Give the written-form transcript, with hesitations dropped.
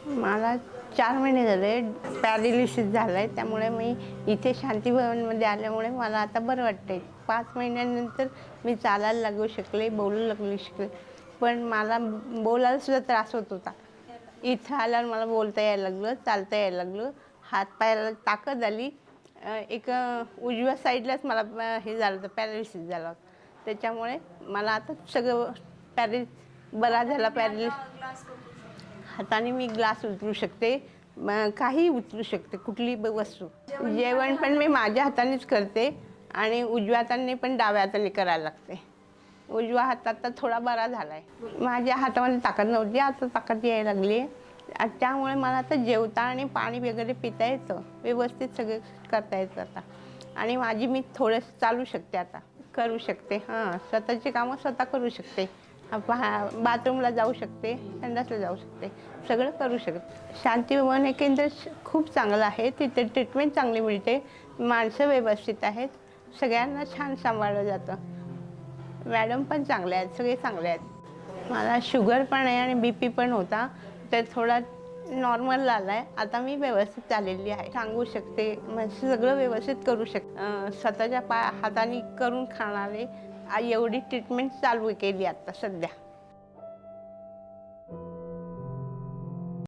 मला 4 महिने झाले पॅरालिसिस झालं आहे. त्यामुळे मी इथे शांतीभवनमध्ये आल्यामुळे मला आता बरं वाटतं आहे. 5 महिन्यानंतर मी चालायला लागू शकले, बोलू लागू शकले. पण मला बोलायलासुद्धा त्रास होत होता. इथं आल्यावर मला बोलता यायला लागलं, चालता यायला लागलं, हातपायाला ताकद आली. उजव्या साईडलाच मला हे झालं होतं, पॅरालिसिस झाला होता. त्याच्यामुळे मला आता सगळं बरा झाला हाताने मी ग्लास उचलू शकते, काही उचलू शकते, कुठली वस्तू. जेवण पण मी माझ्या हातानेच करते आणि उजव्या हाताने पण डाव्या हाताने करायला लागते. उजवा हात आता थोडा बरा झाला आहे. माझ्या हातामध्ये ताकद नव्हती, आता ताकद यायला लागली आहे. त्यामुळे मला आता जेवता आणि पाणी वगैरे पिता येतं, व्यवस्थित सगळं करता येतं आता. आणि मी थोडंसं चालू शकते आता, करू शकते. स्वतःची कामं स्वतः करू शकते. बाथरूमला जाऊ शकते, संडासला जाऊ शकते, सगळं करू शकते. शांतीभवन हे केंद्र खूप चांगलं आहे. तिथे ट्रीटमेंट चांगली मिळते, माणसं व्यवस्थित आहेत, सगळ्यांना छान सांभाळलं जातं. मॅडम पण चांगले आहेत, सगळे चांगले आहेत. मला शुगर पण आहे आणि BP पण होता, तर थोडा नॉर्मल आला आहे. आता मी व्यवस्थित चाललेली आहे, सांगू शकते, म्हणजे सगळं व्यवस्थित करू शकते. स्वतःच्या हाताने करून खाणारे एवढी ट्रीटमेंट चालू केली आता सध्या.